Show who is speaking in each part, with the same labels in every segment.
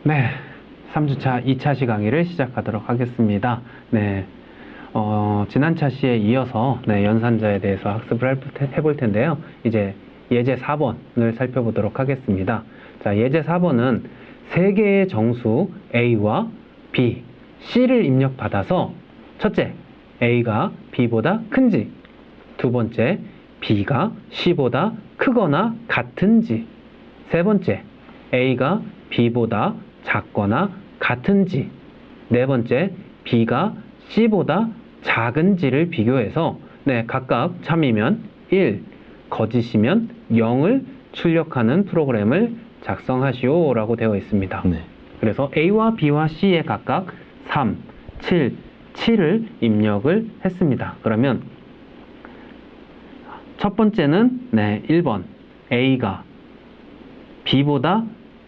Speaker 1: 네, 3주차 2차시 강의를 시작하도록 하겠습니다. 네, 지난 차시에 이어서 연산자에 대해서 학습을 해볼 텐데요. 이제 예제 4번을 살펴보도록 하겠습니다. 자, 예제 4번은 세 개의 정수 A와 B, C를 입력받아서 첫째, A가 B보다 큰지, 두 번째, B가 C보다 크거나 같은지, 세 번째, A가 B보다 작거나 같은지, 네 번째, B가 C보다 작은지를 비교해서 각각 참이면 1, 거짓이면 0을 출력하는 프로그램을 작성하시오 라고 되어 있습니다. 그래서 A와 B와 C에 각각 3, 7, 7을 입력을 했습니다. 그러면 첫 번째는 1번 A가 B보다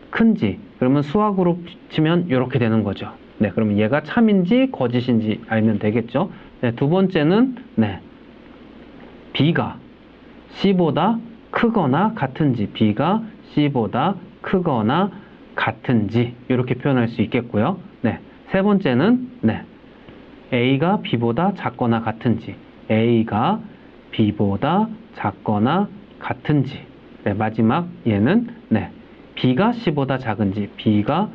Speaker 1: 큰지, 그러면 수학으로 치면 이렇게 되는 거죠. 그러면 얘가 참인지 거짓인지 알면 되겠죠. 두 번째는 B가 C보다 크거나 같은지, B가 C보다 크거나 같은지 이렇게 표현할 수 있겠고요. 세 번째는 A가 B보다 작거나 같은지, A가 B보다 작거나 같은지, 마지막 얘는 B가 C보다 작은지, B가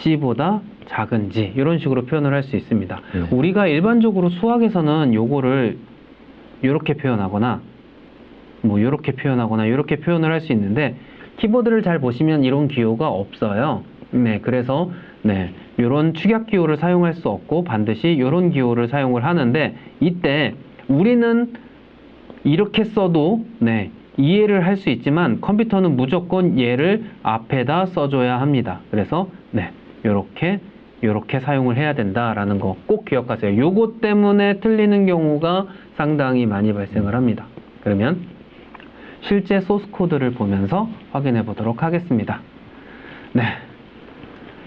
Speaker 1: C보다 작은지 이런 식으로 표현을 할 수 있습니다. 우리가 일반적으로 수학에서는 요거를 이렇게 표현하거나 이렇게 표현하거나 이렇게 표현을 할 수 있는데 키보드를 잘 보시면 이런 기호가 없어요. 그래서 이런 축약 기호를 사용할 수 없고 반드시 이런 기호를 사용을 하는데, 이때 우리는 이렇게 써도 이해를 할 수 있지만 컴퓨터는 무조건 얘를 앞에다 써줘야 합니다. 그래서 이렇게 사용을 해야 된다라는 거 꼭 기억하세요. 요거 때문에 틀리는 경우가 상당히 많이 발생을 합니다. 그러면 실제 소스 코드를 보면서 확인해 보도록 하겠습니다.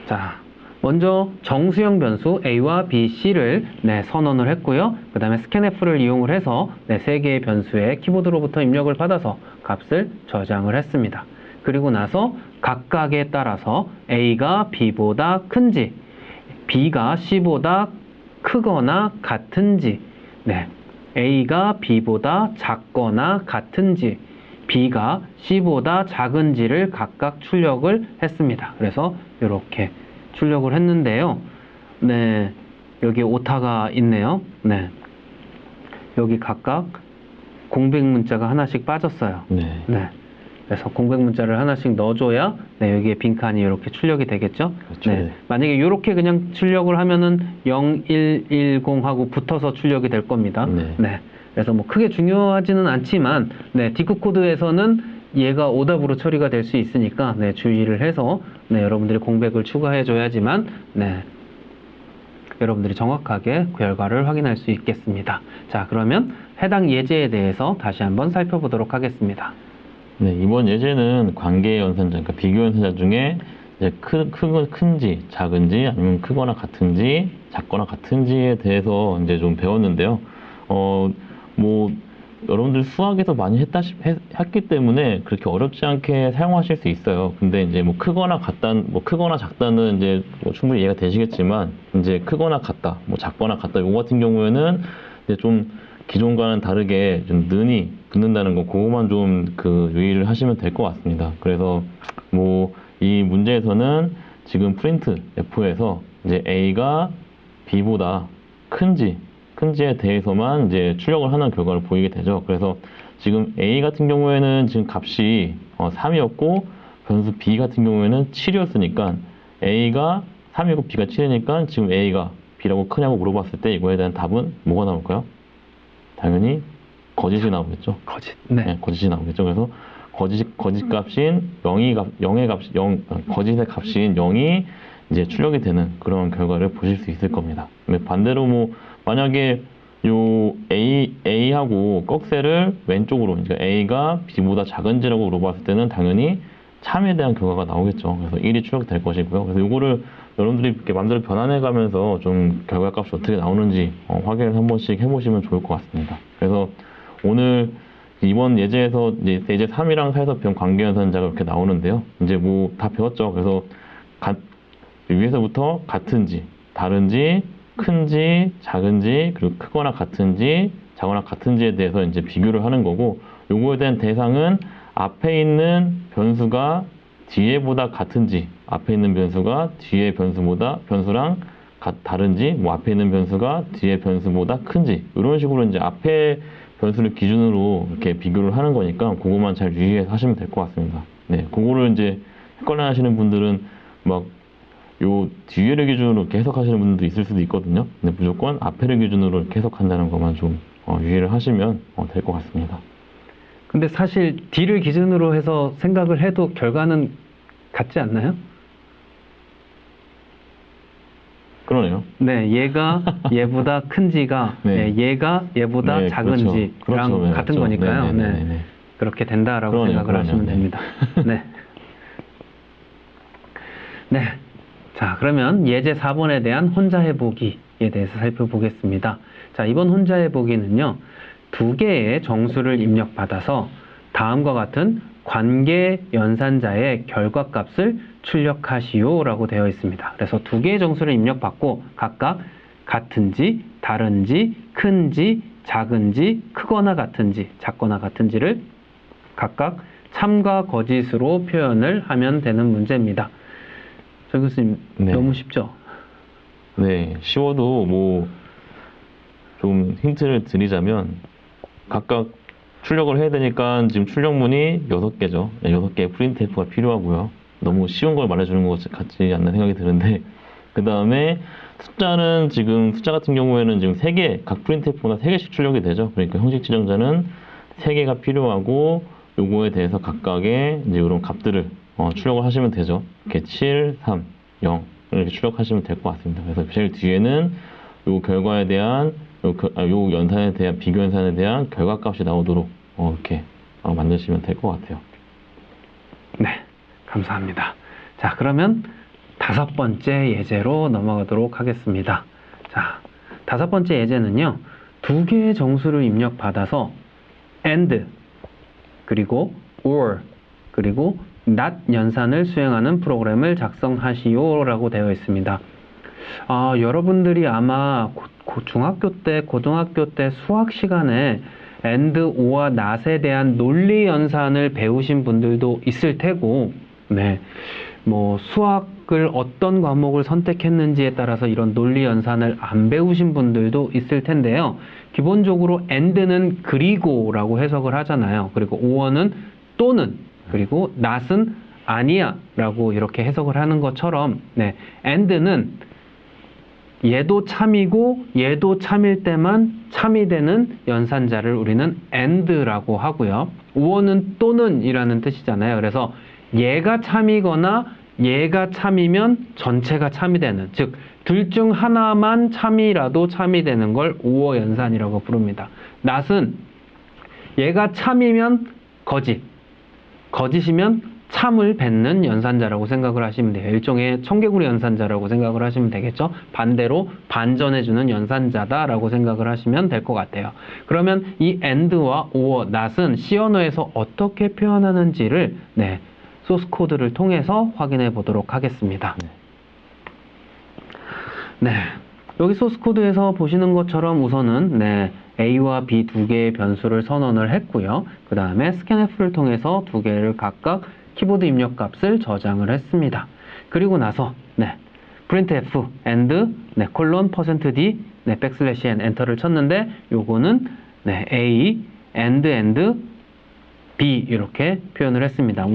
Speaker 1: 자, 먼저 정수형 변수 A와 B, C를 선언을 했고요. 그 다음에 scanf를 이용을 해서 세 개의 변수의 키보드로부터 입력을 받아서 값을 저장을 했습니다. 그리고 나서 각각에 따라서 A가 B보다 큰지, B가 C보다 크거나 같은지, A가 B보다 작거나 같은지, B가 C보다 작은지를 각각 출력을 했습니다. 그래서 이렇게 출력을 했는데요. 여기 오타가 있네요. 여기 각각 공백 문자가 하나씩 빠졌어요. 그래서 공백 문자를 하나씩 넣어줘야 여기에 빈칸이 이렇게 출력이 되겠죠.
Speaker 2: 그렇죠.
Speaker 1: 만약에 이렇게 그냥 출력을 하면은 0, 1, 1, 0 하고 붙어서 출력이 될 겁니다. 그래서 뭐 크게 중요하지는 않지만 디크 코드에서는 얘가 오답으로 처리가 될 수 있으니까 주의를 해서 여러분들이 공백을 추가해 줘야지만 여러분들이 정확하게 결과를 확인할 수 있겠습니다. 자, 그러면 해당 예제에 대해서 다시 한번 살펴보도록 하겠습니다.
Speaker 2: 이번 예제는 관계 연산자, 그러니까 비교 연산자 중에 이제 큰지, 작은지, 아니면 크거나 같은지, 작거나 같은지에 대해서 이제 좀 배웠는데요. 여러분들 수학에서 많이 했기 때문에 그렇게 어렵지 않게 사용하실 수 있어요. 근데 이제 크거나 작다는 이제 충분히 이해가 되시겠지만, 이제 크거나 같다, 작거나 같다, 이거 같은 경우에는 이제 좀 기존과는 다르게 좀 는이 붙는다는 거, 그거만 좀 유의를 하시면 될 것 같습니다. 그래서 이 문제에서는 지금 프린트 F에서 이제 A가 B보다 큰지에 대해서만 이제 출력을 하는 결과를 보이게 되죠. 그래서 지금 A 같은 경우에는 지금 값이 3이었고 변수 B 같은 경우에는 7이었으니까 A가 3이고 B가 7이니까 지금 A가 B라고 크냐고 물어봤을 때 이거에 대한 답은 뭐가 나올까요? 당연히 거짓이 나오겠죠. 거짓이 나오겠죠. 그래서 거짓 값인 거짓의 값인 0이 이제 출력이 되는 그런 결과를 보실 수 있을 겁니다. 반대로 만약에 요 A하고 꺽쇠를 왼쪽으로, 그러니까 A가 B보다 작은지라고 물어봤을 때는 당연히 참에 대한 결과가 나오겠죠. 그래서 1이 출력될 것이고요. 그래서 요거를 여러분들이 이렇게 마음대로 변환해 가면서 좀 결과값이 어떻게 나오는지 확인을 한 번씩 해보시면 좋을 것 같습니다. 그래서 오늘 이번 예제에서 이제 예제 3이랑 4에서 배운 관계연산자가 이렇게 나오는데요. 이제 다 배웠죠. 그래서 위에서부터 같은지, 다른지, 큰지, 작은지, 그리고 크거나 같은지, 작거나 같은지에 대해서 이제 비교를 하는 거고, 요거에 대한 대상은 앞에 있는 변수가 뒤에보다 같은지, 앞에 있는 변수가 뒤에 변수랑 다른지, 뭐 앞에 있는 변수가 뒤에 변수보다 큰지, 이런 식으로 이제 앞에 변수를 기준으로 이렇게 비교를 하는 거니까 그거만 잘 유의해서 하시면 될 것 같습니다. 네, 그거를 이제 헷갈려 하시는 분들은 막 요 뒤에를 기준으로 이렇게 해석하시는 분들도 있을 수도 있거든요. 근데 무조건 앞에를 기준으로 이렇게 해석한다는 것만 좀 유의를 하시면 될 것 같습니다.
Speaker 1: 근데 사실 D를 기준으로 해서 생각을 해도 결과는 같지 않나요?
Speaker 2: 그러네요.
Speaker 1: 네, 얘가 얘보다 큰지가
Speaker 2: 네.
Speaker 1: 얘가 얘보다
Speaker 2: 네,
Speaker 1: 작은지랑
Speaker 2: 그렇죠. 네,
Speaker 1: 같은
Speaker 2: 맞죠.
Speaker 1: 거니까요. 네,
Speaker 2: 네네네네.
Speaker 1: 그렇게 된다라고
Speaker 2: 그러네요,
Speaker 1: 생각을 하시면
Speaker 2: 네.
Speaker 1: 됩니다. 네. 네. 자, 그러면 예제 4번에 대한 혼자 해보기에 대해서 살펴보겠습니다. 자, 이번 혼자 해보기는요, 두 개의 정수를 입력받아서 다음과 같은 관계 연산자의 결과값을 출력하시오라고 되어 있습니다. 그래서 두 개의 정수를 입력받고 각각 같은지, 다른지, 큰지, 작은지, 크거나 같은지, 작거나 같은지를 각각 참과 거짓으로 표현을 하면 되는 문제입니다. 정 교수님,
Speaker 2: 네.
Speaker 1: 너무 쉽죠?
Speaker 2: 네, 쉬워도 뭐 좀 힌트를 드리자면 각각 출력을 해야 되니까 지금 출력문이 6개죠. 6개의 프린트F가 필요하고요. 너무 쉬운 걸 말해주는 것 같지 않는 생각이 드는데 그 다음에 숫자는 지금 숫자 같은 경우에는 지금 3개, 각 프린트F마다 3개씩 출력이 되죠. 그러니까 형식 지정자는 3개가 필요하고 요거에 대해서 각각의 이제 이런 값들을 출력을 하시면 되죠. 이렇게 7, 3, 0 이렇게 출력하시면 될 것 같습니다. 그래서 제일 뒤에는 요 결과에 대한 요 연산에 대한 비교 연산에 대한 결과값이 나오도록 이렇게 만드시면 될 것 같아요.
Speaker 1: 네, 감사합니다. 자, 그러면 5번째 예제로 넘어가도록 하겠습니다. 자, 5번째 예제는요, 두 개의 정수를 입력받아서 and, 그리고 or, 그리고 not 연산을 수행하는 프로그램을 작성하시오라고 되어 있습니다. 여러분들이 아마 중학교 때, 고등학교 때 수학 시간에 and, or와 not에 대한 논리 연산을 배우신 분들도 있을 테고, 네, 뭐 수학을 어떤 과목을 선택했는지에 따라서 이런 논리 연산을 안 배우신 분들도 있을 텐데요. 기본적으로 and는 그리고라고 해석을 하잖아요. 그리고 or는 또는, 그리고 not은 아니야 라고 이렇게 해석을 하는 것처럼, 네, and는 얘도 참이고 얘도 참일 때만 참이 되는 연산자를 우리는 and라고 하고요. or는 또는 이라는 뜻이잖아요. 그래서 얘가 참이거나 얘가 참이면 전체가 참이 되는, 즉 둘 중 하나만 참이라도 참이 되는 걸 or 연산이라고 부릅니다. not은 얘가 참이면 거짓, 거짓이면 참을 뱉는 연산자라고 생각을 하시면 돼요. 일종의 청개구리 연산자라고 생각을 하시면 되겠죠. 반대로 반전해주는 연산자다라고 생각을 하시면 될 것 같아요. 그러면 이 and와 or, not은 C 언어에서 어떻게 표현하는지를 소스 코드를 통해서 확인해 보도록 하겠습니다. 네, 여기 소스 코드에서 보시는 것처럼 우선은 A와 B 두 개의 변수를 선언을 했고요. 그 다음에 scanf를 통해서 두 개를 각각 키보드 입력 값을 저장을 했습니다. 그리고 나서 printf and 콜론 %d 백슬래시 n 엔터를 쳤는데 요거는 A and B 이렇게 표현을 했습니다.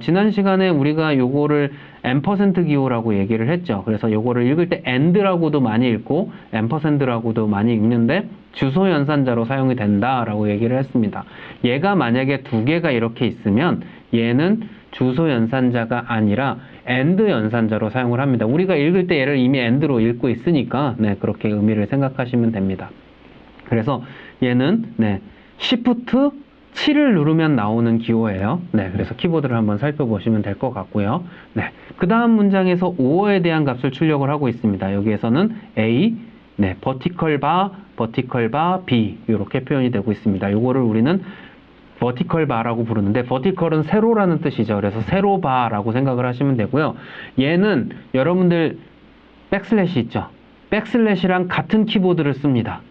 Speaker 1: 지난 시간에 우리가 요거를 %기호라고 얘기를 했죠. 그래서 요거를 읽을 때 and라고도 많이 읽고 %라고도 많이 읽는데 주소 연산자로 사용이 된다라고 얘기를 했습니다. 얘가 만약에 두 개가 이렇게 있으면 얘는 주소 연산자가 아니라 and 연산자로 사용을 합니다. 우리가 읽을 때 얘를 이미 and로 읽고 있으니까 그렇게 의미를 생각하시면 됩니다. 그래서 얘는 Shift 7을 누르면 나오는 기호예요. 그래서 키보드를 한번 살펴보시면 될 것 같고요. 그 다음 문장에서 or에 대한 값을 출력을 하고 있습니다. 여기에서는 A, vertical bar, B 이렇게 표현이 되고 있습니다. 요거를 우리는 버티컬 바라고 부르는데 버티컬은 세로라는 뜻이죠. 그래서 세로 바라고 생각을 하시면 되고요. 얘는 여러분들 백슬래시 있죠. 백슬래시랑 같은 키보드를 씁니다.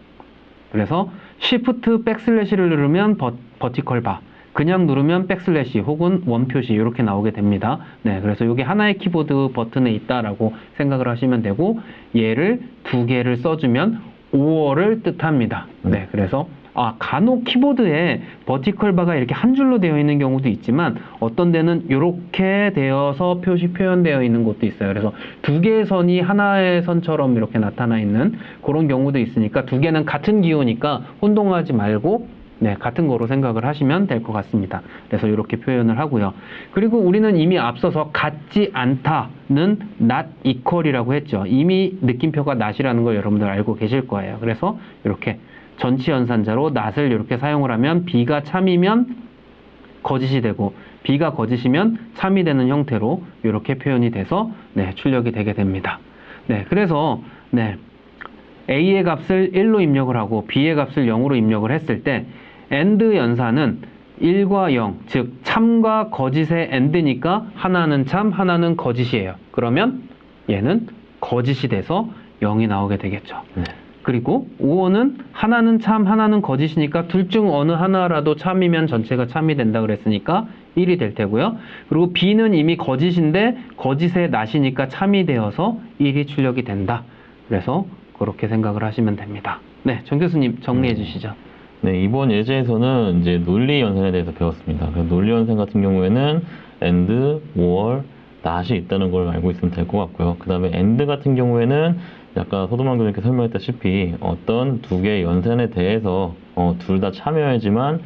Speaker 1: 그래서 Shift 백슬래시를 누르면 버티컬 바, 그냥 누르면 백슬래시 혹은 원표시 이렇게 나오게 됩니다. 네, 그래서 이게 하나의 키보드 버튼에 있다라고 생각을 하시면 되고 얘를 두 개를 써주면 5월을 뜻합니다. 네, 그래서 간혹 키보드에 버티컬 바가 이렇게 한 줄로 되어 있는 경우도 있지만 어떤 데는 이렇게 되어서 표현되어 있는 곳도 있어요. 그래서 두 개의 선이 하나의 선처럼 이렇게 나타나 있는 그런 경우도 있으니까 두 개는 같은 기호니까 혼동하지 말고 네, 같은 거로 생각을 하시면 될 것 같습니다. 그래서 이렇게 표현을 하고요. 그리고 우리는 이미 앞서서 같지 않다는 not equal이라고 했죠. 이미 느낌표가 not이라는 걸 여러분들 알고 계실 거예요. 그래서 이렇게 전치연산자로 not을 이렇게 사용을 하면 B가 참이면 거짓이 되고 B가 거짓이면 참이 되는 형태로 이렇게 표현이 돼서 네, 출력이 되게 됩니다. 네, 그래서 네, A의 값을 1로 입력을 하고 B의 값을 0으로 입력을 했을 때 AND 연산은 1과 0, 즉 참과 거짓의 AND니까 하나는 참, 하나는 거짓이에요. 그러면 얘는 거짓이 돼서 0이 나오게 되겠죠. 그리고 5어는 하나는 참, 하나는 거짓이니까 둘 중 어느 하나라도 참이면 전체가 참이 된다 그랬으니까 1이 될 테고요. 그리고 B는 이미 거짓인데 거짓의 not이니까 참이 되어서 1이 출력이 된다. 그래서 그렇게 생각을 하시면 됩니다. 네, 정 교수님 정리해 주시죠.
Speaker 2: 네, 이번 예제에서는 이제 논리 연산에 대해서 배웠습니다. 그래서 논리 연산 같은 경우에는 and, or, not이 있다는 걸 알고 있으면 될 것 같고요. 그 다음에 and 같은 경우에는 아까 서도만 교수님께 설명했다시피 어떤 두 개의 연산에 대해서 둘 다 참여해야지만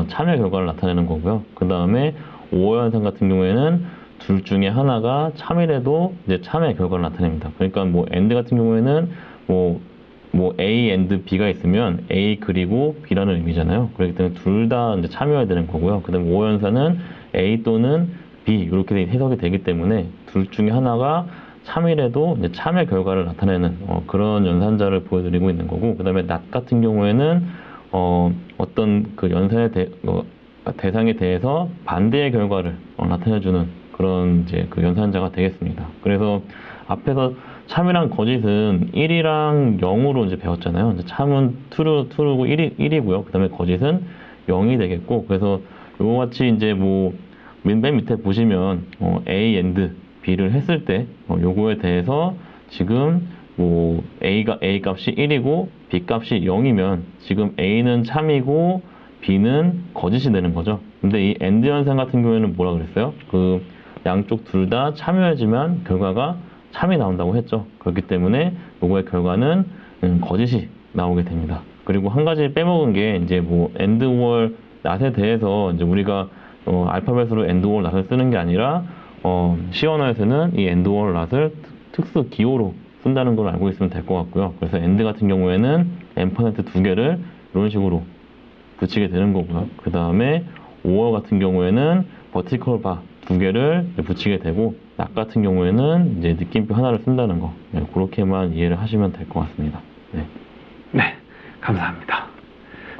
Speaker 2: 참여 결과를 나타내는 거고요. 그 다음에 or 연산 같은 경우에는 둘 중에 하나가 참이래도 이제 참여 결과를 나타냅니다. 그러니까 뭐 and 같은 경우에는 뭐 A and B가 있으면 A 그리고 B라는 의미잖아요. 그렇기 때문에 둘 다 이제 참여해야 되는 거고요. 그 다음에 O 연산은 A 또는 B 이렇게 해석이 되기 때문에 둘 중에 하나가 참이래도 이제 참여 결과를 나타내는 그런 연산자를 보여드리고 있는 거고, 그 다음에 not 같은 경우에는 어떤 그 연산의 대상에 대해서 반대의 결과를 나타내주는 그런 이제 그 연산자가 되겠습니다. 그래서 앞에서 참이랑 거짓은 1이랑 0으로 이제 배웠잖아요. 이제 참은 true고 1이고요. 그 다음에 거짓은 0이 되겠고, 그래서 요거 같이 이제 뭐 맨 밑에 보시면 A and B를 했을 때 요거에 대해서 지금 뭐 A 값이 1이고 B 값이 0이면 지금 A는 참이고 B는 거짓이 되는 거죠. 근데 이 AND 현상 같은 경우에는 뭐라 그랬어요? 그 양쪽 둘 다 참여해야지만 결과가 참이 나온다고 했죠. 그렇기 때문에 요거의 결과는 거짓이 나오게 됩니다. 그리고 한 가지 빼먹은 게 이제 뭐 AND or not에 대해서 이제 우리가 알파벳으로 AND or not을 쓰는 게 아니라 C 언어에서는 이 AND or not을 특수 기호로 쓴다는 걸 알고 있으면 될 것 같고요. 그래서 AND 같은 경우에는 앰퍼센트 두 개를 이런 식으로 붙이게 되는 거고요. 그 다음에 or 같은 경우에는 버티컬 바 두 개를 붙이게 되고, not 같은 경우에는 이제 느낌표 하나를 쓴다는 거, 그렇게만 이해를 하시면 될 것 같습니다.
Speaker 1: 네, 감사합니다.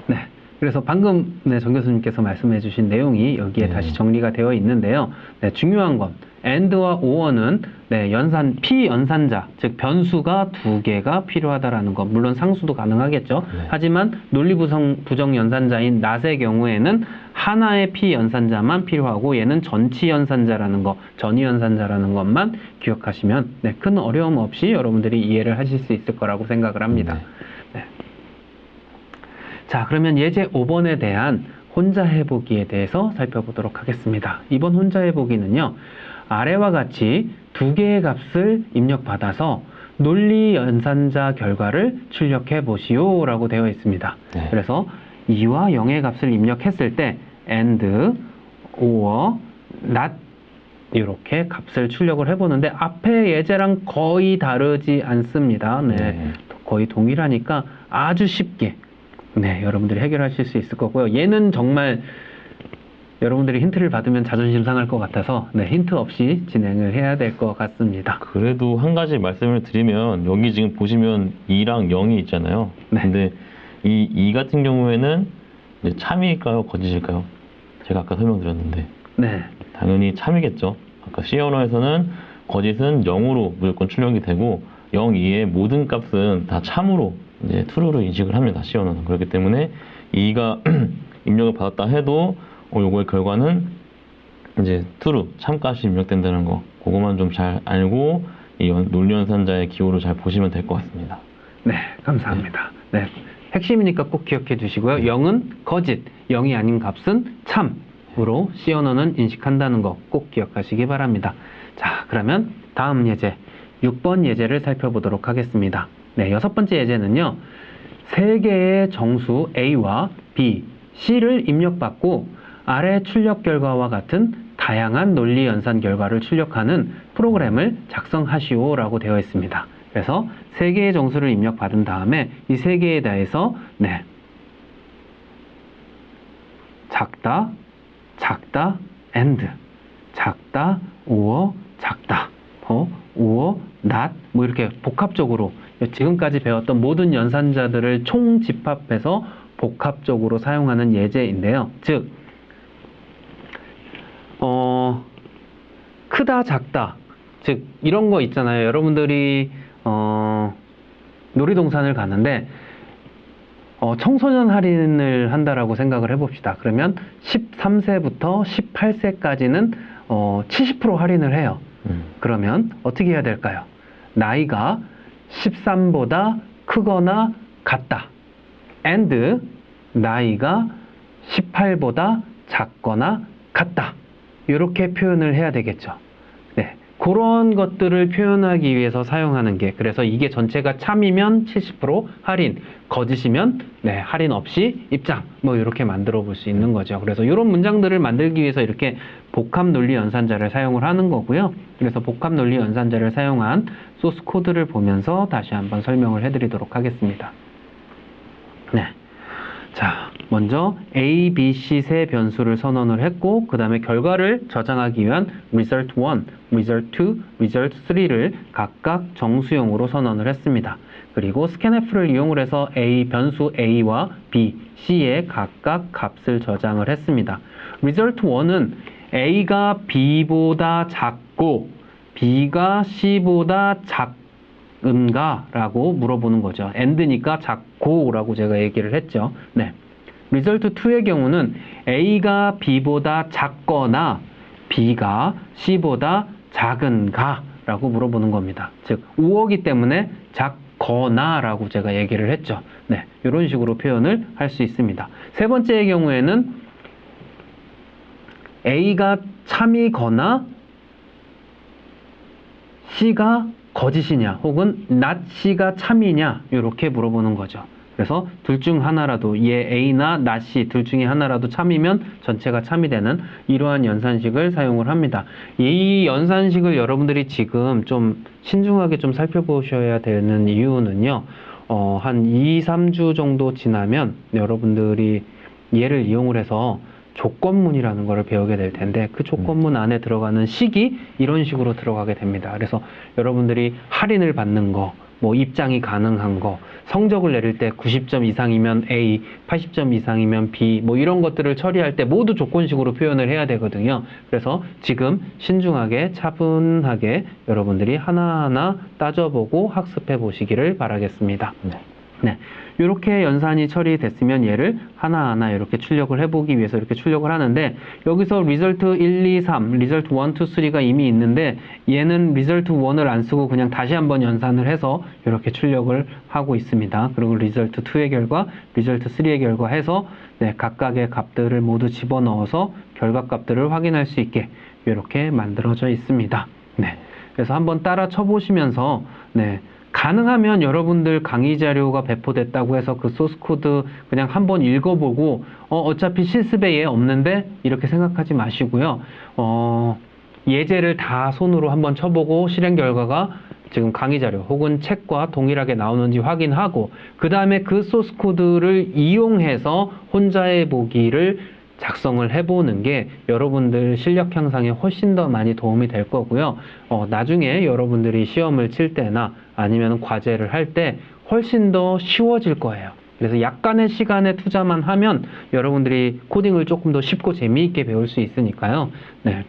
Speaker 1: 네, 그래서 방금 정 교수님께서 말씀해 주신 내용이 여기에 다시 정리가 되어 있는데요. 네, 중요한 건 AND와 OR는 피연산자, 즉 변수가 두 개가 필요하다라는 것. 물론 상수도 가능하겠죠. 하지만 논리부정 연산자인 not의 경우에는 하나의 피연산자만 필요하고 얘는 전치연산자라는 것, 전위연산자라는 것만 기억하시면 큰 어려움 없이 여러분들이 이해를 하실 수 있을 거라고 생각을 합니다. 네. 자, 그러면 예제 5번에 대한 혼자 해보기에 대해서 살펴보도록 하겠습니다. 이번 혼자 해보기는요, 아래와 같이 두 개의 값을 입력받아서 논리 연산자 결과를 출력해 보시오 라고 되어 있습니다. 그래서 2와 0의 값을 입력했을 때 AND, OR, NOT 이렇게 값을 출력을 해보는데 앞에 예제랑 거의 다르지 않습니다. 거의 동일하니까 아주 쉽게 여러분들이 해결하실 수 있을 거고요. 얘는 정말 여러분들이 힌트를 받으면 자존심 상할 것 같아서 힌트 없이 진행을 해야 될 것 같습니다.
Speaker 2: 그래도 한 가지 말씀을 드리면 여기 지금 보시면 2랑 0이 있잖아요. 근데 이 2 같은 경우에는 이제 참일까요? 거짓일까요? 제가 아까 설명드렸는데
Speaker 1: 네.
Speaker 2: 당연히 참이겠죠. 아까 C 언어에서는 거짓은 0으로 무조건 출력이 되고 0 이외의 모든 값은 다 참으로 이제 true를 인식을 합니다. C 언어는. 그렇기 때문에 2가 입력을 받았다 해도 요거의 결과는 이제 true, 참값이 입력된다는 거, 그거만 좀 잘 알고 이 논리연산자의 기호를 잘 보시면 될 것 같습니다.
Speaker 1: 네, 감사합니다. 네. 핵심이니까 꼭 기억해 주시고요. 0은 거짓, 0이 아닌 값은 참으로 C 언어는 인식한다는 거 꼭 기억하시기 바랍니다. 자, 그러면 다음 예제, 6번 예제를 살펴보도록 하겠습니다. 네, 6번째 예제는요. 세 개의 정수 A와 B, C를 입력받고 아래 출력 결과와 같은 다양한 논리 연산 결과를 출력하는 프로그램을 작성하시오라고 되어 있습니다. 그래서 세 개의 정수를 입력받은 다음에 이 세 개에 대해서 네, 작다, 작다, and, 작다, or, 작다, or, not 뭐 이렇게 복합적으로 지금까지 배웠던 모든 연산자들을 총집합해서 복합적으로 사용하는 예제인데요. 즉 크다, 작다, 즉 이런 거 있잖아요. 여러분들이 놀이동산을 가는데 청소년 할인을 한다라고 생각을 해봅시다. 그러면 13세부터 18세까지는 70% 할인을 해요. 그러면 어떻게 해야 될까요? 나이가 13보다 크거나 같다. and 나이가 18보다 작거나 같다. 이렇게 표현을 해야 되겠죠. 네, 그런 것들을 표현하기 위해서 사용하는 게, 그래서 이게 전체가 참이면 70% 할인, 거짓이면 네, 할인 없이 입장, 뭐 이렇게 만들어 볼 수 있는 거죠. 그래서 이런 문장들을 만들기 위해서 이렇게 복합 논리 연산자를 사용을 하는 거고요. 그래서 복합 논리 연산자를 사용한 소스 코드를 보면서 다시 한번 설명을 해드리도록 하겠습니다. 네. 자, 먼저 A, B, C 세 변수를 선언을 했고, 그 다음에 결과를 저장하기 위한 result 1, result 2, result 3를 각각 정수용으로 선언을 했습니다. 그리고 scanf를 이용을 해서 변수 A와 B, C의 각각 값을 저장을 했습니다. result 1은 A가 B보다 작고 B가 C보다 작은가? 라고 물어보는 거죠. and니까 작고 라고 제가 얘기를 했죠. 네. result 2의 경우는 A가 B보다 작거나 B가 C보다 작은가? 라고 물어보는 겁니다. 즉, 우어기 때문에 작거나 라고 제가 얘기를 했죠. 네. 이런 식으로 표현을 할 수 있습니다. 세 번째의 경우에는 A가 참이거나 C가 거짓이냐, 혹은 not C가 참이냐, 이렇게 물어보는 거죠. 그래서 둘 중 하나라도, 얘 A나 not C 둘 중에 하나라도 참이면 전체가 참이 되는 이러한 연산식을 사용을 합니다. 이 연산식을 여러분들이 지금 좀 신중하게 좀 살펴보셔야 되는 이유는요, 한 2, 3주 정도 지나면 여러분들이 얘를 이용을 해서 조건문이라는 것을 배우게 될 텐데, 그 조건문 안에 들어가는 식이 이런 식으로 들어가게 됩니다. 그래서 여러분들이 할인을 받는 거, 뭐 입장이 가능한 거, 성적을 내릴 때 90점 이상이면 A, 80점 이상이면 B, 뭐 이런 것들을 처리할 때 모두 조건식으로 표현을 해야 되거든요. 그래서 지금 신중하게 차분하게 여러분들이 하나하나 따져보고 학습해 보시기를 바라겠습니다. 네. 이렇게 연산이 처리됐으면 얘를 하나하나 이렇게 출력을 해보기 위해서 이렇게 출력을 하는데, 여기서 result 1, 2, 3, result 1, 2, 3가 이미 있는데 얘는 result 1을 안 쓰고 그냥 다시 한번 연산을 해서 이렇게 출력을 하고 있습니다. 그리고 result 2의 결과, result 3의 결과 해서 네, 각각의 값들을 모두 집어넣어서 결과 값들을 확인할 수 있게 이렇게 만들어져 있습니다. 네. 그래서 한번 따라 쳐보시면서 네, 가능하면 여러분들 강의 자료가 배포됐다고 해서 그 소스 코드 그냥 한번 읽어보고 어차피 실습에 얘 없는데 이렇게 생각하지 마시고요. 예제를 다 손으로 한번 쳐보고 실행 결과가 지금 강의 자료 혹은 책과 동일하게 나오는지 확인하고, 그 다음에 그 소스 코드를 이용해서 혼자 해보기를 작성을 해보는 게 여러분들 실력 향상에 훨씬 더 많이 도움이 될 거고요. 나중에 여러분들이 시험을 칠 때나 아니면 과제를 할 때 훨씬 더 쉬워질 거예요. 그래서 약간의 시간의 투자만 하면 여러분들이 코딩을 조금 더 쉽고 재미있게 배울 수 있으니까요. 네.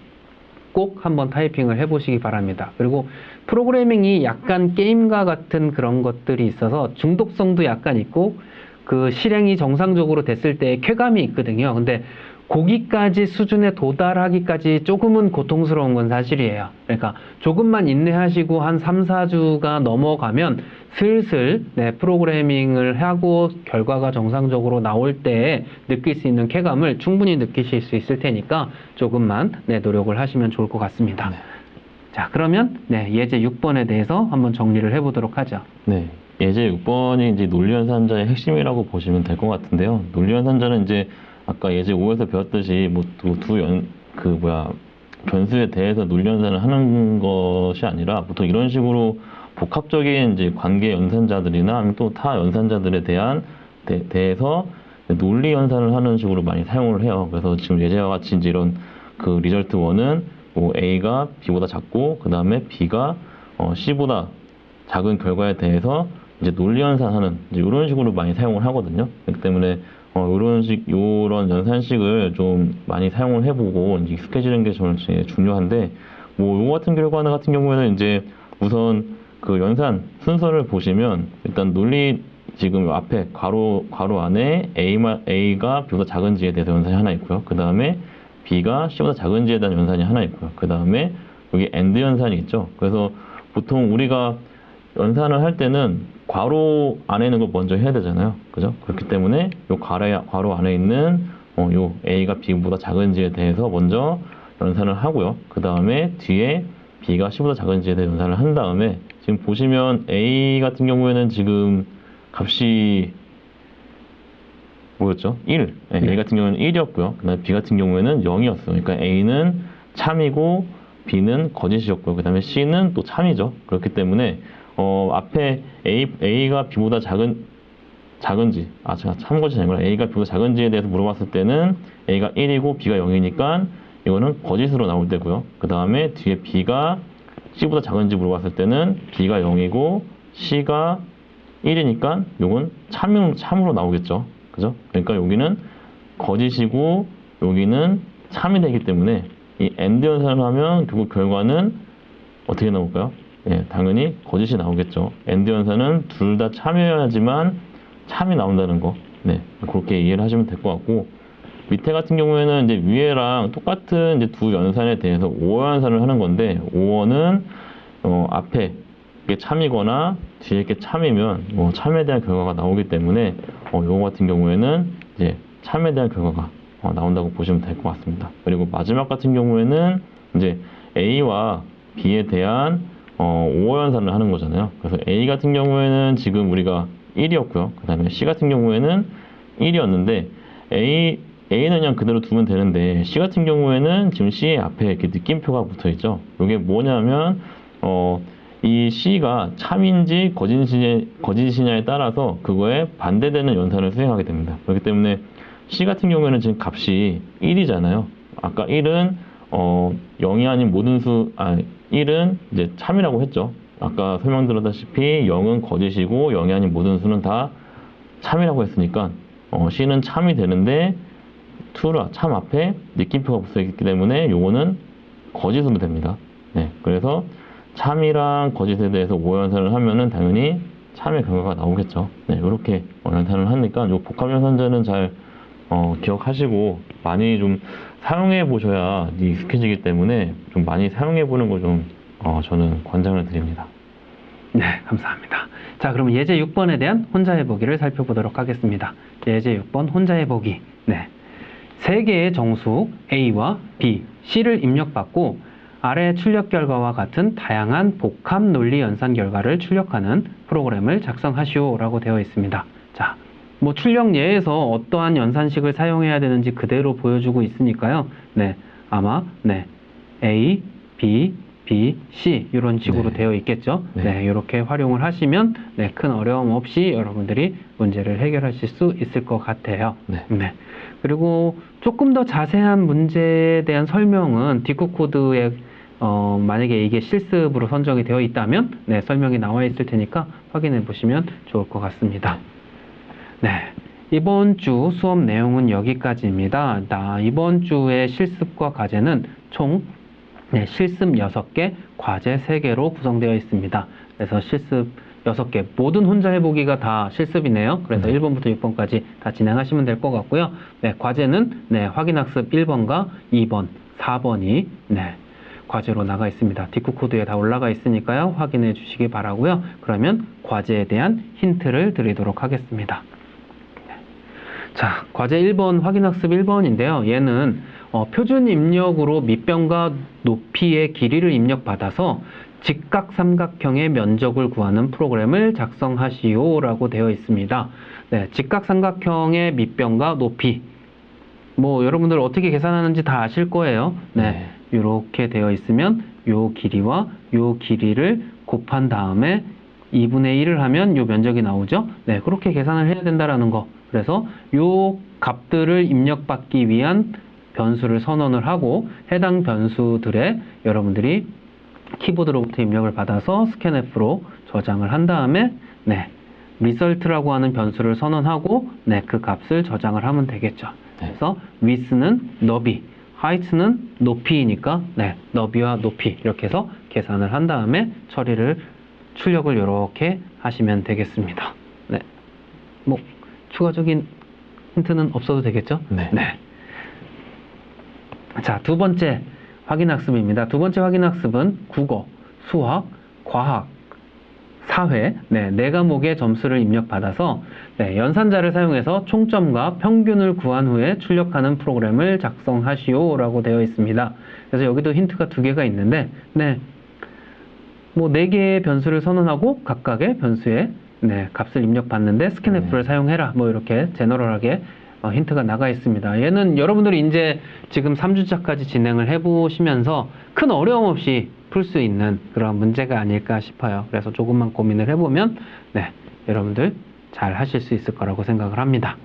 Speaker 1: 꼭 한번 타이핑을 해보시기 바랍니다. 그리고 프로그래밍이 약간 게임과 같은 그런 것들이 있어서 중독성도 약간 있고 그 실행이 정상적으로 됐을 때 쾌감이 있거든요. 근데 거기까지 수준에 도달하기까지 조금은 고통스러운 건 사실이에요. 그러니까 조금만 인내하시고 한 3, 4주가 넘어가면 슬슬 프로그래밍을 하고 결과가 정상적으로 나올 때 느낄 수 있는 쾌감을 충분히 느끼실 수 있을 테니까 조금만 노력을 하시면 좋을 것 같습니다.
Speaker 2: 네.
Speaker 1: 자, 그러면 예제 6번에 대해서 한번 정리를 해보도록 하죠.
Speaker 2: 네. 예제 6번이 이제 논리연산자의 핵심이라고 보시면 될 것 같은데요. 논리연산자는 이제 아까 예제 5에서 배웠듯이 뭐 변수에 대해서 논리연산을 하는 것이 아니라 보통 이런 식으로 복합적인 이제 관계 연산자들이나 또 타 연산자들에 대해서 논리 연산을 하는 식으로 많이 사용을 해요. 그래서 지금 예제와 같이 이제 이런 그 리절트 1은 뭐 A가 B보다 작고 그 다음에 B가 C보다 작은 결과에 대해서 이제 논리 연산하는 이제 이런 식으로 많이 사용을 하거든요. 그렇기 때문에 요런 연산식을 좀 많이 사용을 해보고 이제 익숙해지는 게 저는 제일 중요한데, 뭐 요거 같은 결과는 같은 경우에는 이제 우선 그 연산 순서를 보시면 일단 논리 지금 앞에 괄호 안에 A가 B보다 작은지에 대해서 연산이 하나 있고요. 그 다음에 B가 C보다 작은지에 대한 연산이 하나 있고요. 그 다음에 여기 AND 연산이 있죠. 그래서 보통 우리가 연산을 할 때는 괄호 안에 있는 걸 먼저 해야 되잖아요. 그죠? 그렇기 때문에 요 괄호 안에 있는 요 A가 B보다 작은지에 대해서 먼저 연산을 하고요. 그 다음에 뒤에 B가 C보다 작은지에 대해 연산을 한 다음에 지금 보시면 A 같은 경우에는 지금 값이 뭐였죠? 1. 네, A 같은 경우에는 1이었고요. 그 다음에 B 같은 경우에는 0이었어요. 그러니까 A는 참이고 B는 거짓이었고요. 그 다음에 C는 또 참이죠. 그렇기 때문에 앞에 A가 B보다 작은지, 제가 참거짓이 아니라 A가 B보다 작은지에 대해서 물어봤을 때는 A가 1이고 B가 0이니까 이거는 거짓으로 나올 때고요. 그 다음에 뒤에 B가 C보다 작은지 물어봤을 때는 B가 0이고 C가 1이니까 이건 참으로 나오겠죠. 그죠? 그러니까 여기는 거짓이고 여기는 참이 되기 때문에 이 AND 연산을 하면 결국 결과는 어떻게 나올까요? 예, 당연히 거짓이 나오겠죠. AND 연산은 둘 다 참여해야지만 참이 나온다는 거. 네, 그렇게 이해를 하시면 될 것 같고, 밑에 같은 경우에는 이제 위에랑 똑같은 이제 두 연산에 대해서 오어 연산을 하는 건데, 오어는 앞에 게 참이거나 뒤에 게 참이면 참에 대한 결과가 나오기 때문에 요거 같은 경우에는 이제 참에 대한 결과가 나온다고 보시면 될 것 같습니다. 그리고 마지막 같은 경우에는 이제 A와 B에 대한 오어 연산을 하는 거잖아요. 그래서 A 같은 경우에는 지금 우리가 1이었고요. 그 다음에 C 같은 경우에는 1이었는데 A는 그냥 그대로 두면 되는데 C 같은 경우에는 지금 C의 앞에 이렇게 느낌표가 붙어 있죠. 이게 뭐냐면 이 C가 참인지 거짓이냐에 따라서 그거에 반대되는 연산을 수행하게 됩니다. 그렇기 때문에 C 같은 경우에는 지금 값이 1이잖아요. 아까 1은 0이 아닌 모든 1은 이제 참이라고 했죠. 아까 설명드렸다시피 0은 거짓이고 0이 아닌 모든 수는 다 참이라고 했으니까 C는 참이 되는데 참 앞에 느낌표가 붙어있기 때문에 요거는 거짓으로 됩니다. 네, 그래서 참이랑 거짓에 대해서 오연산을 하면은 당연히 참의 결과가 나오겠죠. 네, 이렇게 연산을 하니까 요 복합 연산자는 잘 기억하시고 많이 좀 사용해 보셔야 익숙해지기 때문에 좀 많이 사용해 보는 걸 좀 저는 권장을 드립니다.
Speaker 1: 네, 감사합니다. 자, 그럼 예제 6번에 대한 혼자 해보기를 살펴보도록 하겠습니다. 예제 6번 혼자 해보기. 네, 세 개의 정수 A와 B, C를 입력받고 아래 출력 결과와 같은 다양한 복합 논리 연산 결과를 출력하는 프로그램을 작성하시오라고 되어 있습니다. 자, 뭐 출력 예에서 어떠한 연산식을 사용해야 되는지 그대로 보여주고 있으니까요. 네, 아마 A, B, B, C 이런 식으로 되어 있겠죠. 네, 이렇게 활용을 하시면 큰 어려움 없이 여러분들이 문제를 해결하실 수 있을 것 같아요. 네. 그리고 조금 더 자세한 문제에 대한 설명은 디코 코드에 만약에 이게 실습으로 선정이 되어 있다면 설명이 나와 있을 테니까 확인해 보시면 좋을 것 같습니다. 네. 이번 주 수업 내용은 여기까지입니다. 이번 주의 실습과 과제는 총 실습 6개, 과제 3개로 구성되어 있습니다. 그래서 실습 6개, 모든 혼자 해보기가 다 실습이네요. 그래서 1번부터 6번까지 다 진행하시면 될 것 같고요. 네, 과제는 확인학습 1번과 2번, 4번이 과제로 나가 있습니다. 디코 코드에 다 올라가 있으니까요. 확인해 주시기 바라고요. 그러면 과제에 대한 힌트를 드리도록 하겠습니다. 자, 과제 1번 확인학습 1번인데요. 얘는 표준 입력으로 밑변과 높이의 길이를 입력받아서 직각삼각형의 면적을 구하는 프로그램을 작성하시오 라고 되어 있습니다. 네, 직각삼각형의 밑변과 높이, 뭐 여러분들 어떻게 계산하는지 다 아실 거예요. 네, 이렇게 되어 있으면 요 길이와 요 길이를 곱한 다음에 2분의 1을 하면 요 면적이 나오죠. 네, 그렇게 계산을 해야 된다라는 거. 그래서 요 값들을 입력받기 위한 변수를 선언을 하고 해당 변수들에 여러분들이 키보드로부터 입력을 받아서 스캔F로 저장을 한 다음에 result라고 하는 변수를 선언하고 그 값을 저장을 하면 되겠죠. 그래서 width는 너비, height는 높이니까 너비와 높이 이렇게 해서 계산을 한 다음에 출력을 이렇게 하시면 되겠습니다. 네, 뭐 추가적인 힌트는 없어도 되겠죠? 네. 자, 두 번째 확인학습입니다. 두 번째 확인학습은 국어, 수학, 과학, 사회, 네 과목의 점수를 입력받아서 연산자를 사용해서 총점과 평균을 구한 후에 출력하는 프로그램을 작성하시오 라고 되어 있습니다. 그래서 여기도 힌트가 2개가 있는데 뭐 4개의 변수를 선언하고 각각의 변수에 값을 입력받는데 스캔F를 사용해라 뭐 이렇게 제너럴하게 힌트가 나가 있습니다. 얘는 여러분들이 이제 지금 3주차까지 진행을 해보시면서 큰 어려움 없이 풀 수 있는 그런 문제가 아닐까 싶어요. 그래서 조금만 고민을 해보면 여러분들 잘 하실 수 있을 거라고 생각을 합니다.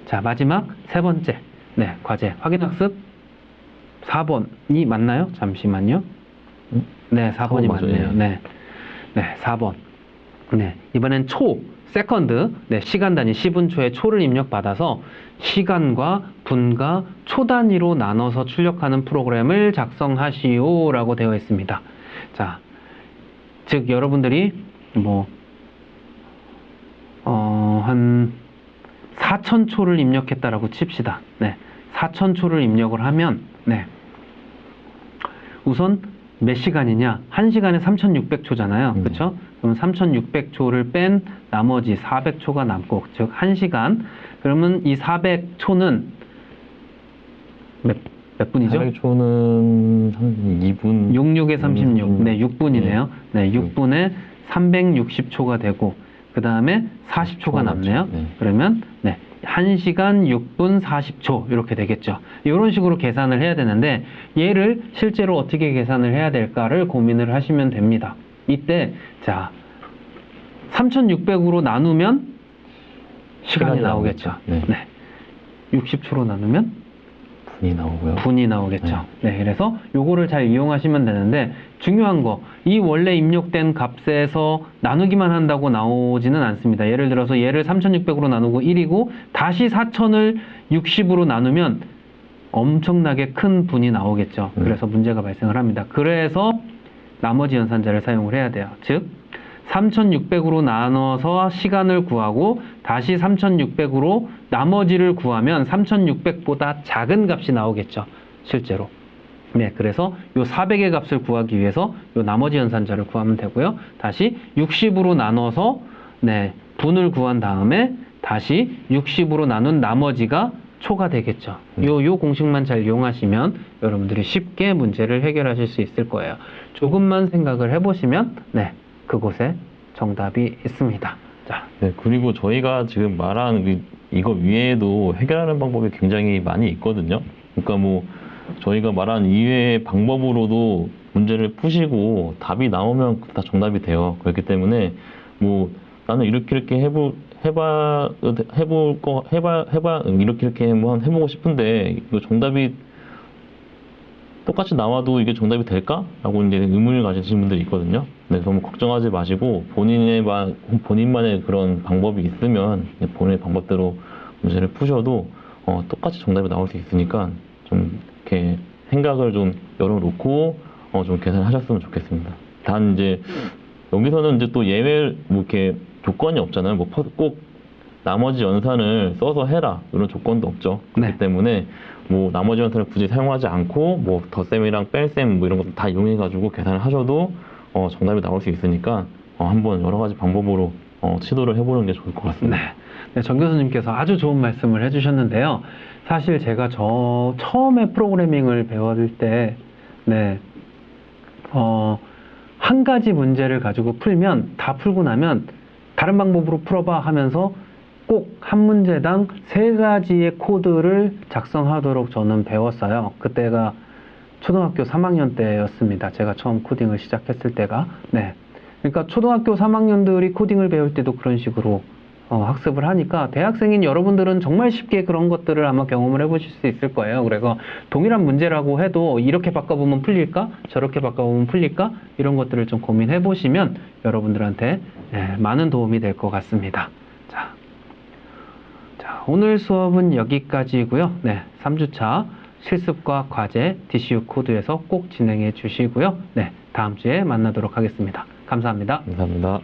Speaker 1: 자, 마지막 세 번째 과제 확인학습 4번이 맞나요? 잠시만요. 네, 4번이 맞네요. 네, 4번. 이번엔 세컨드, 시간 단위 10분초의 초를 입력받아서 시간과 분과 초 단위로 나눠서 출력하는 프로그램을 작성하시오 라고 되어 있습니다. 자, 즉 여러분들이 한 4,000초를 입력했다라고 칩시다. 4,000초를 입력을 하면 우선 몇 시간이냐? 1시간에 3,600초잖아요. 그렇죠? 그럼 3,600초를 뺀 나머지 400초가 남고, 즉 1시간. 그러면 이 400초는 몇 분이죠?
Speaker 2: 400초는 2분.
Speaker 1: 66에 36. 6분이네요. 6분에 360초가 되고, 그 다음에 40초가 남네요. 그러면 1시간 6분 40초 이렇게 되겠죠. 이런 식으로 계산을 해야 되는데 얘를 실제로 어떻게 계산을 해야 될까를 고민을 하시면 됩니다. 이때 자 3600으로 나누면 시간이 나오겠죠. 60초로 나누면 분이 나오겠죠. 그래서 요거를 잘 이용하시면 되는데 중요한 거, 이 원래 입력된 값에서 나누기만 한다고 나오지는 않습니다. 예를 들어서 얘를 3600으로 나누고 1이고 다시 4000을 60으로 나누면 엄청나게 큰 분이 나오겠죠. 그래서 문제가 발생을 합니다. 그래서 나머지 연산자를 사용을 해야 돼요. 즉 3600으로 나눠서 시간을 구하고 다시 3600으로 나머지를 구하면 3600보다 작은 값이 나오겠죠. 실제로. 그래서 요 400의 값을 구하기 위해서 요 나머지 연산자를 구하면 되고요. 다시 60으로 나눠서 분을 구한 다음에 다시 60으로 나눈 나머지가 초가 되겠죠. 요 공식만 잘 이용하시면 여러분들이 쉽게 문제를 해결하실 수 있을 거예요. 조금만 생각을 해보시면 그곳에 정답이 있습니다. 자.
Speaker 2: 그리고 저희가 지금 말한 이거 위에도 해결하는 방법이 굉장히 많이 있거든요. 그러니까 뭐 저희가 말한 이외의 방법으로도 문제를 푸시고 답이 나오면 다 정답이 돼요. 그렇기 때문에 뭐 나는 이렇게 이렇게 한번 해보고 싶은데 이거 정답이 똑같이 나와도 이게 정답이 될까? 라고 이제 의문을 가지신 분들이 있거든요. 네, 너무 걱정하지 마시고 본인만의 그런 방법이 있으면 본인의 방법대로 문제를 푸셔도 똑같이 정답이 나올 수 있으니까 좀 이렇게 생각을 좀 열어놓고 좀 계산하셨으면 좋겠습니다. 단 이제 여기서는 이제 또 예외 뭐 이렇게 조건이 없잖아요. 뭐 꼭 나머지 연산을 써서 해라 이런 조건도 없죠. 그렇기
Speaker 1: 네.
Speaker 2: 때문에 뭐 나머지 연산을 굳이 사용하지 않고 뭐 덧셈이랑 뺄셈 뭐 이런 것도 다 이용해 가지고 계산을 하셔도 정답이 나올 수 있으니까 한번 여러 가지 방법으로 시도를 해보는 게 좋을 것 같습니다.
Speaker 1: 네. 네, 정 교수님께서 아주 좋은 말씀을 해주셨는데요. 사실 제가 처음에 프로그래밍을 배웠을 때, 네, 한 가지 문제를 가지고 풀면, 다 풀고 나면, 다른 방법으로 풀어봐 하면서 꼭 한 문제당 3가지의 코드를 작성하도록 저는 배웠어요. 그때가 초등학교 3학년 때였습니다. 제가 처음 코딩을 시작했을 때가. 네. 그러니까 초등학교 3학년들이 코딩을 배울 때도 그런 식으로 학습을 하니까 대학생인 여러분들은 정말 쉽게 그런 것들을 아마 경험을 해보실 수 있을 거예요. 그래서 동일한 문제라고 해도 이렇게 바꿔보면 풀릴까? 저렇게 바꿔보면 풀릴까? 이런 것들을 좀 고민해 보시면 여러분들한테 많은 도움이 될 것 같습니다. 자, 오늘 수업은 여기까지고요. 네, 3주차 실습과 과제 DCU 코드에서 꼭 진행해 주시고요. 네, 다음 주에 만나도록 하겠습니다. 감사합니다.
Speaker 2: 감사합니다.